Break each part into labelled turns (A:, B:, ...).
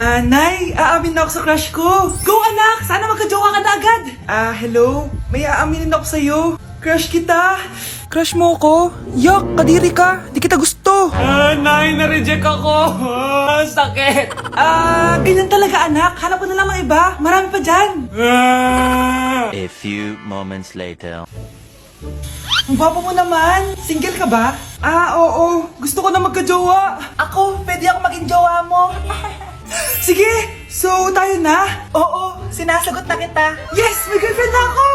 A: Nay, aamin na ako sa crush ko. Go anak! Sana magka-jowa ka na agad. Hello? May aaminin ako sa'yo. Crush kita. Crush mo ako? Yak, kadiri ka. Di kita gusto. Nay, na-reject ako. Sakit. Ganyan talaga anak. Hanap ko na lang ng iba. Marami pa dyan.
B: A few moments later.
A: Ang gwapo mo naman. Single ka ba? Oo. Gusto ko na magka-jowa. Ako, pwede ako maging jowa mo. Sige, so tayo na? Oo, sinasagot na kita. Yes, may girlfriend na ako!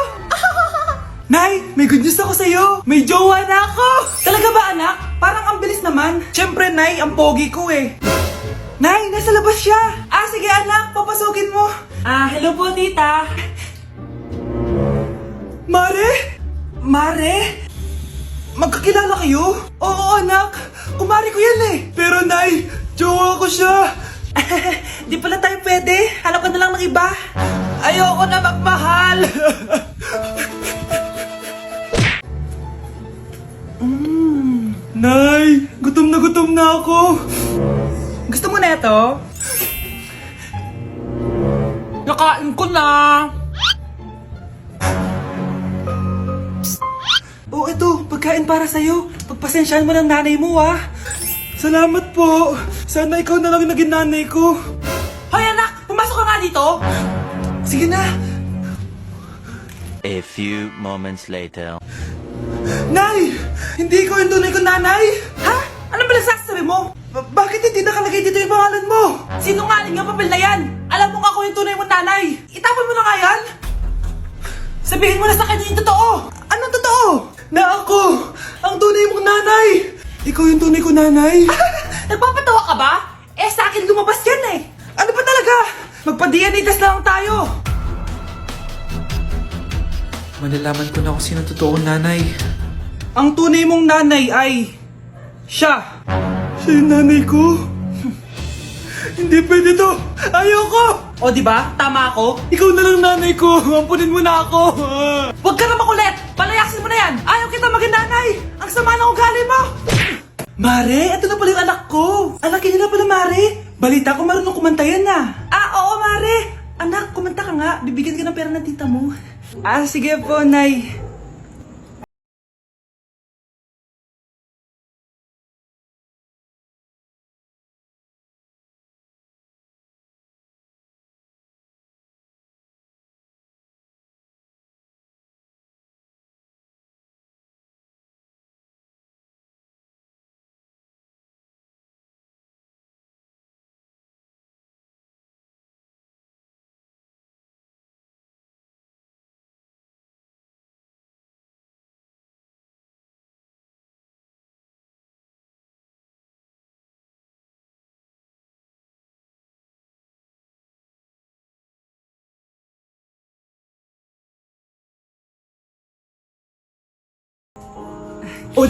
A: Nay, may good news ako sa'yo. May jowa na ako! Talaga ba anak? Parang ang bilis naman. Siyempre, Nay, ang pogi ko eh. Nay, nasa labas siya. Sige anak, papasukin mo. Hello po tita. Mare? Mare? Magkakilala kayo? Oo anak, kumari ko yan eh. Pero Nay, jowa ko siya. Di pala tayo pwede. Hanap ka na lang ng iba. Ayoko na magmahal. Nay, gutom na ako. Gusto mo na ito? Nakain ko na. Ito, pagkain para sa'yo. Pagpasensyahan mo ng nanay mo, Salamat po. Sana ikaw na lang naging nanay ko. Hoy anak, pumasok ka nga dito. Sige na.
B: A few moments later.
A: Nay! Hindi ko yung tunay kong nanay. Ha? Ano ba nagsasabi mo? Bakit hindi nakalagay dito yung pangalan mo? Sinungaling ang papel na yan. Alam mo nga ako yung tunay mong nanay. Itapon mo na nga yan. Sabihin mo na sa kanya yung totoo. Anong totoo? Na ako, ang tunay mong nanay. Ikaw yung tunay ko nanay. Nagpapatawa ka ba? Sa akin lumabas yan eh. Ano ba talaga? Magpa-DNA test na lang tayo. Malalaman ko na kung sino totoong nanay. Ang tunay mong nanay ay siya. Siya yung nanay ko. Hindi pwede to. Ayoko. O diba? Tama ako. Ikaw na lang nanay ko. Ampunin mo na ako. Huwag ka na makulit. Palayasin mo na yan. Ayaw kita maging nanay. Ang sama ng ugali mo. Mare, ito na pala yung anak ko. Anak niyo na pala, Mare. Balita ko marunong kumanta yan Oo, Mare. Anak, kumanta ka nga. Bibigyan ka ng pera ng tita mo. Sige po, Nay.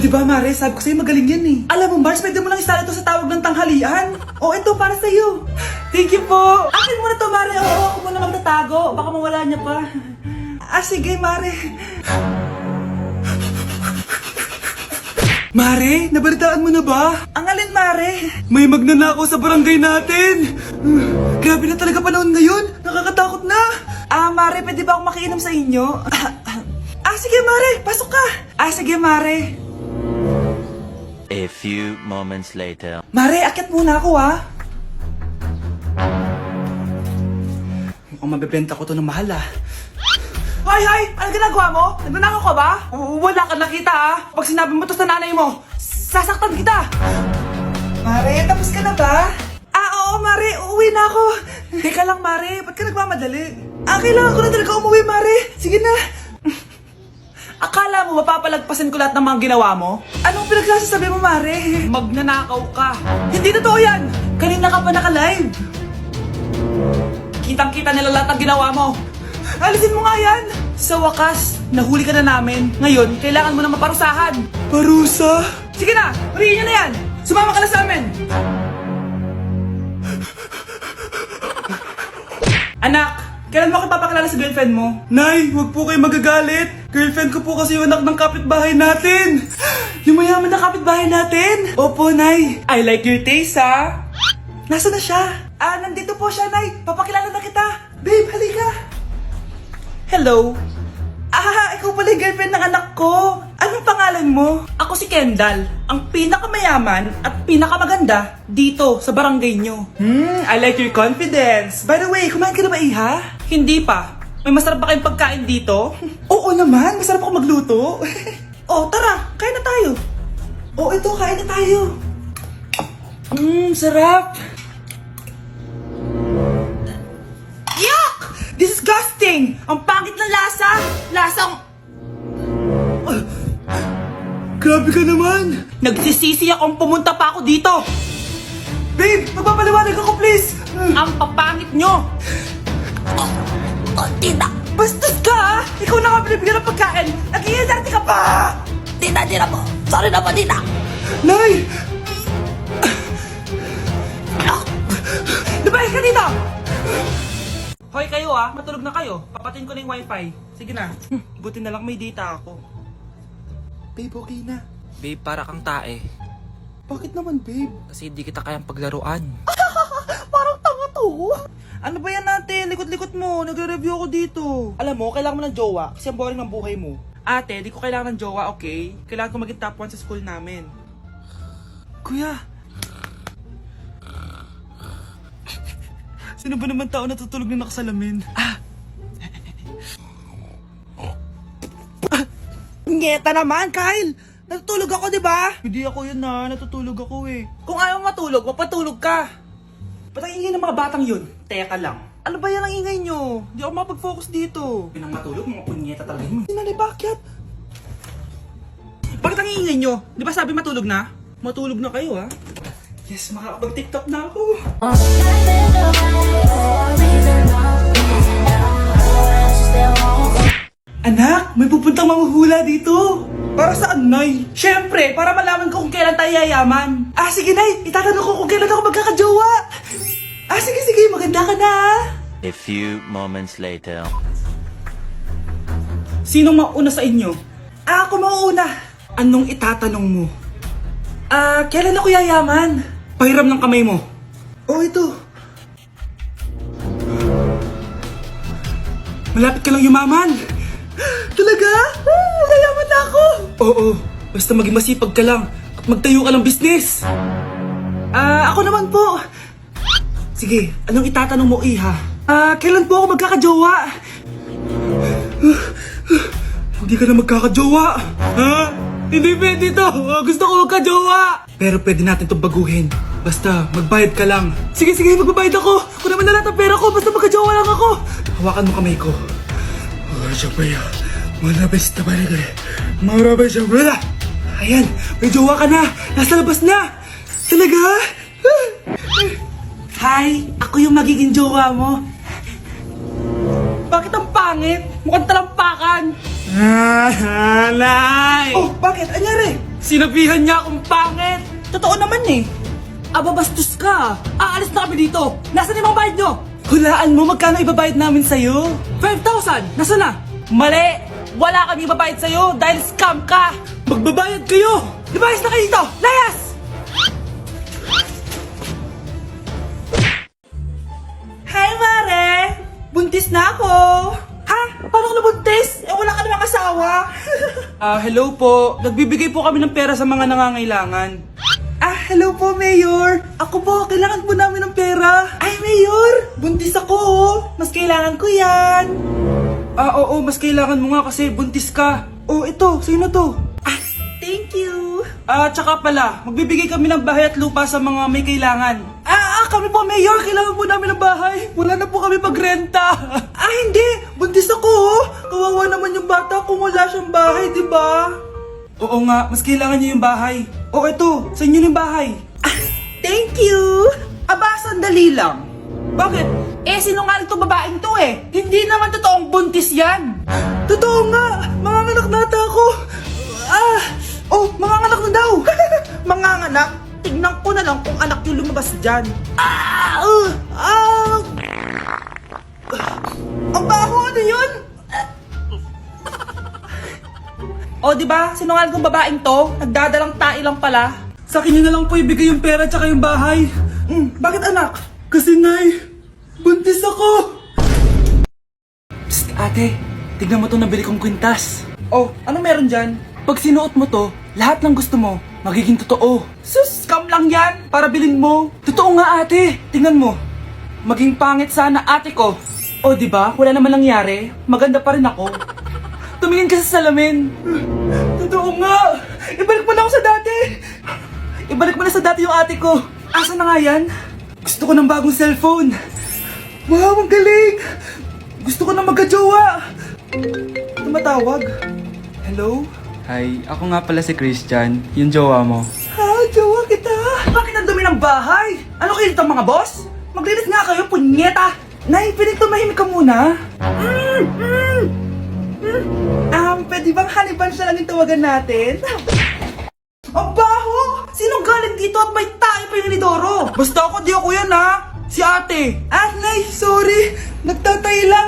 A: Diba, Mare? Sabi ko sa'yo magaling yan eh. Alam mo, Mars, pwede mo lang isala ito sa tawag ng tanghalian. Ito, para sa'yo. Thank you po. Akin mo na to, Mare. Ako muna magtatago. Baka mawala niya pa. Sige, Mare. Mare, nabalitaan mo na ba? Ang alin, Mare? May magnanakaw sa barangay natin. Grabe na talaga panahon ngayon. Nakakatakot na. Mare, pwede ba akong makiinom sa inyo? Sige, Mare. Pasok ka. Sige, Mare.
B: A few moments later.
A: Mare, akyat muna ako Mukhang mabibenta ko to ng mahal Hay! Ano ginagawa mo? Nagnanakaw ka ba? Wala ka nakita Pag sinabi mo to sa nanay mo, sasaktan kita! Mare, tapos ka na ba? Oo, Mare. Uuwi na ako. Teka lang, Mare. Ba't ka nagmamadali? Kailangan ko na talaga umuwi, Mare. Sige na. Akala mo mapapalagpasan ko lahat ng mga ginawa mo? Anong pinagsasasabi mo, Mare? Magnanakaw ka. Hindi totoo yan. Kanina ka pa naka-live. Kitang-kita nila lahat ng ginawa mo. Alisin mo nga yan. Sa wakas, nahuli ka na namin. Ngayon, kailangan mo na maparusahan. Parusa? Sige na, huriin niyo na yan. Sumama ka na sa amin. Anak, kailan mo ako papakilala sa girlfriend mo? Nay, huwag po kayo magagalit. Girlfriend ko po kasi yung anak ng kapitbahay natin. Yung mayaman na kapitbahay natin. Opo, Nay. I like your taste, Nasaan na siya? Nandito ito po siya, Nay. Papakilala na kita. Babe, halika. Hello. Ikaw pala yung girlfriend ng anak ko. Anong pangalan mo? Ako si Kendall, ang pinakamayaman at pinakamaganda dito sa barangay nyo. I like your confidence. By the way, kumain ka na ba, Iha? Hindi pa. May masarap ba kayong pagkain dito? Oo naman, masarap ako magluto. Oh, tara, kain na tayo. Oh, ito, kain na tayo. Sarap. Yuck! Disgusting! Ang pangit ng lasa! Lasang... Grabe ka naman! Nagsisisi akong pumunta pa ako dito! Babe, magpapaliwanag ako please! Ang papangit nyo! Tita! Bastos ka! Ikaw na nga binibigyan ng pagkain! Nag-iinarte ka pa! Tita po! Sorry na po, tita! Nay! Lumayas ka dito! Hoy kayo matulog na kayo. Papatin ko na yung wifi. Sige na. Buti na lang may data ako. Babe, okay na.
C: Babe, para kang tae.
A: Bakit naman, babe?
C: Kasi hindi kita kayang paglaruan.
A: Parang tanga to. Ano ba yan natin? Likot-likot mo. Nagre-review ako dito. Alam mo, kailangan mo ng jowa kasi ang boring ng buhay mo. Ate, di ko kailangan ng jowa, okay? Kailangan ko maging top 1 sa school namin. Kuya! Sino ba naman tao natutulog na nakasalamin? Ngeta naman, Kyle! Natutulog ako, di ba? Hindi ako yun natutulog ako eh. Kung ayaw matulog, mapatulog ka. Ba't ang ingay ng mga batang yun? Teka lang. Ano ba yan ang ingay nyo? Hindi ako makapag-focus dito. Yun ang matulog, mga punyeta talaga yun. Sinanay, bakit? Bakit ang ingay nyo? Di ba sabi matulog na? Matulog na kayo Yes, makakapag-tiktok na ako. Anak, may pupuntang manghuhula dito. Para saan, Nay? Siyempre, para malaman ko kung kailan tayo yayaman. Sige, Nay. Itatanong ko kung kailan ako magkakajowa. Sige, maganda ka na.
B: A few moments later.
A: Sinong mauna sa inyo? Ako mauna. Anong itatanong mo? Kailan ako yayaman? Pahiram ng kamay mo. Oh, ito. Malapit ka lang yumaman. Talaga? Yayaman na ako. Oo, basta maging masipag ka lang at magtayo ka ng business. Ako naman po. Sige, anong itatanong mo, Iha? Kailan po ako magkakajowa? Hindi ka na magkakajowa. Hindi pwede to. Gusto ko magkajowa. Pero pwede natin itong baguhin. Basta, magbayad ka lang. Sige, magbabayad ako. Kung naman na lahat ang pera ko, basta magkajowa lang ako. Hawakan mo kamay ko. Ayan, may jowa ka na. Nasa labas na. Talaga? Hi, ako yung magiging jowa mo. Bakit ang pangit? Mukhang talampakan. Nay! Oh, bakit? Anyari? Sinabihan niya akong pangit. Totoo naman bastos ka. Aalis na kami dito. Nasaan yung mga bayad nyo? Hulaan mo magkano ibabayad namin sa'yo? 5,000! Nasaan na? Mali! Wala kami ibabayad sa'yo dahil scam ka! Magbabayad kayo! Lumayas na kayo dito! Layas! Hi, Mare! Buntis na ako! Ha? Paano ka nabuntis? Wala ka namang asawa! Hello po. Nagbibigay po kami ng pera sa mga nangangailangan. Hello po, Mayor! Ako po, kailangan po namin ng pera! Ay, Mayor! Buntis ako, Mas kailangan ko yan! Oo, mas kailangan mo nga kasi buntis ka. Oh, ito, sino to? Thank you! Tsaka pala, magbibigay kami ng bahay at lupa sa mga may kailangan. Kami po, Mayor! Kailangan po namin ng bahay! Wala na po kami pagrenta! Hindi! Buntis ako, Kawawa naman yung bata kung wala siyang bahay, di ba? Oo nga, mas kailangan niyo yung bahay. Ito, sa inyo yung bahay. Thank you! Sandali lang. Bakit? Sinungaling to babaeng to Hindi naman totoong buntis yan. Totoo nga! Manganganak nata ako. Manganganak na daw. Manganganak? Tignan ko na lang kung anak yung lumabas dyan. Ang baho, ano yun? Diba? Sinungaling kong babaeng to, nagdadalang tae lang pala. Sa akin nyo na lang po ibigay yung pera tsaka yung bahay. Bakit anak? Kasi Nay, Psst, ate. Tignan mo to nabili kong kwintas. Oh, ano meron dyan? Pag sinuot mo to, lahat ng gusto mo, magiging totoo. Sus, scam lang yan. Para bilhin mo. Totoo nga ate. Tingnan mo. Maging pangit sana ate ko. O di ba? Wala naman nangyari. Maganda pa rin ako. Tumingin ka sa salamin. Totoo nga. Ibalik mo na ako sa dati. Ibalik mo na sa dati yung ate ko. Asa na nga yan? Gusto ko ng bagong cellphone. Wow, ang galing. Gusto ko na magka-jowa. Tumatawag. Hello?
D: Hi, ako nga pala si Christian, yung jowa mo.
A: Ha, jowa kita. Bakit ang dumi ng bahay? Ano kayo dito mga boss? Maglinis nga kayo, punyeta. Nay, pwede tumahimik ka muna? Pwede bang honey bunch na lang yung tawagan natin? Ang baho! Sinong galing dito at may tayo pa yung inidoro? Basta ako, di ako yan ha! Si ate! Ah, Nay, sorry! Nagtatay lang!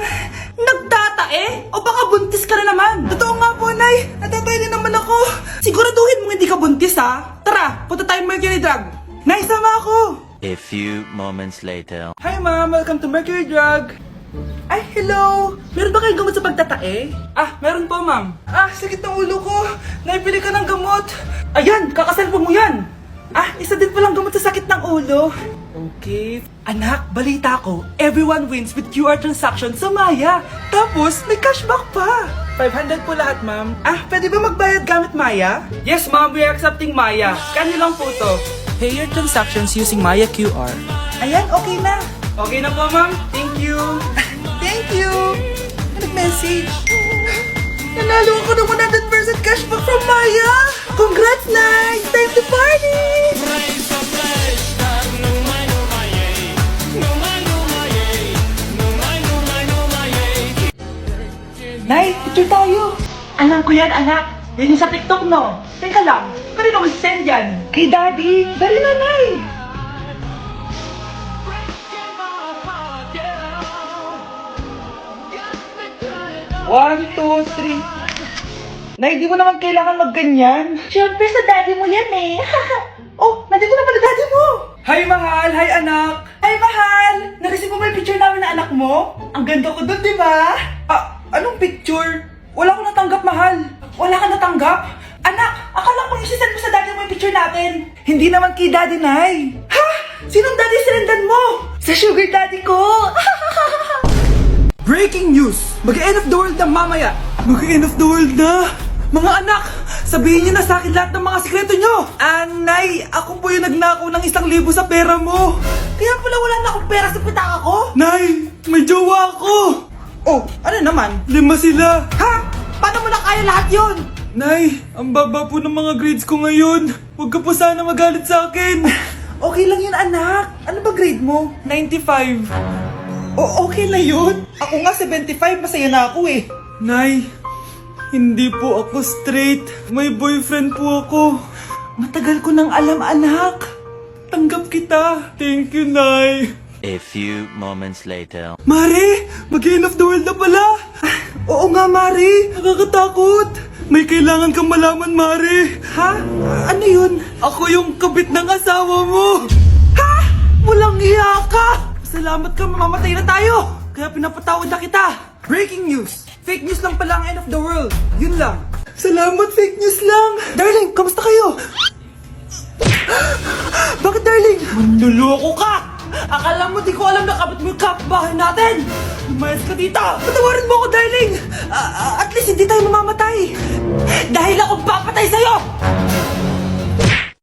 A: Nagtatae? O baka buntis ka na naman? Totoo nga po, Nay! Natatay din naman ako! Siguraduhin mo hindi ka buntis ha! Tara, punta tayong Mercury Drug! Nay, sama ako!
B: A few moments later.
A: Hi ma'am, welcome to Mercury Drug. Ay, hello! Meron ba kayong gamot sa pagtatae? Ah, meron po ma'am. Ah, sakit ng ulo ko. Naipili ka ng gamot. Ayan, kakaselfon mo yan. Ah, isa din palang gamot sa sakit ng ulo. Okay. Anak, balita ko, everyone wins with QR transaction sa Maya. Tapos, may cashback pa. 500 po lahat, ma'am. Ah, pwede ba magbayad gamit Maya? Yes, ma'am, we are accepting Maya. Kanya lang po to.
C: Pay your transactions using Maya QR.
A: Ayan, okay na. Okay na po, ma'am. Thank you. Thank you. Nag-message. Nanalo ako ng 100% cashback from Maya. Congrats, Nay. Time to party. Nay, picture tayo. Alam ko yan, anak. Yan yung sa TikTok, no? Teka lang, kanino mo send yan? Kay Daddy. Dali na, Nay. One, two, three. Nay, di mo naman kailangan magganyan. Siyempre, sa daddy mo yan eh. Oh, nandito na pala daddy mo. Hi, mahal. Hi, anak. Hi, mahal. Nareceive mo ba yung picture namin na anak mo? Ang ganda ko dun, di ba? Ah, anong picture? Wala ko natanggap, mahal. Wala ka natanggap? Anak, akala ko isisend mo sa daddy mo yung picture natin. Hindi naman kay daddy, Nay. Ha? Sinong daddy sinendan mo? Sa sugar daddy ko. Breaking news! Mag-end of the world na mamaya! Mag-end of the world na! Mga anak! Sabihin niyo na sa akin lahat ng mga sikreto niyo! Anay! Ako po yung nagnakaw ng 1,000 sa pera mo! Kaya pala wala na akong pera sa pitaka ko? Nay! May jowa ako! Oh, ano naman? 5 sila! Ha? Paano mo na kaya lahat yon? Nay! Ang baba po ng mga grades ko ngayon! Huwag ka po sana magalit sa akin! Okay lang yun, anak! Ano ba grade mo? 95. O, okay na yun. Ako nga 75, masaya na ako eh. Nay, hindi po ako straight. May boyfriend po ako. Matagal ko nang alam, anak. Tanggap kita. Thank you, Nay.
B: A few moments later.
A: Mari, mag-end of the world na pala. Oo nga, Mari. Nakakatakot. May kailangan kang malaman, Mari. Ha? Ano yun? Ako yung kabit ng asawa mo. Ha? Walang iya ka. Salamat ka, mamamatay na tayo! Kaya pinapatawad na kita! Breaking news! Fake news lang pala ang end of the world! Yun lang! Salamat, fake news lang! Darling, kamusta kayo? Bakit, darling? Manluloko ka! Akala mo di ko alam na kapit mo yung kapbahay natin! Lumayas ka dito! Patawarin mo ako, darling! At least hindi tayo mamamatay! Dahil ako papatay sa'yo!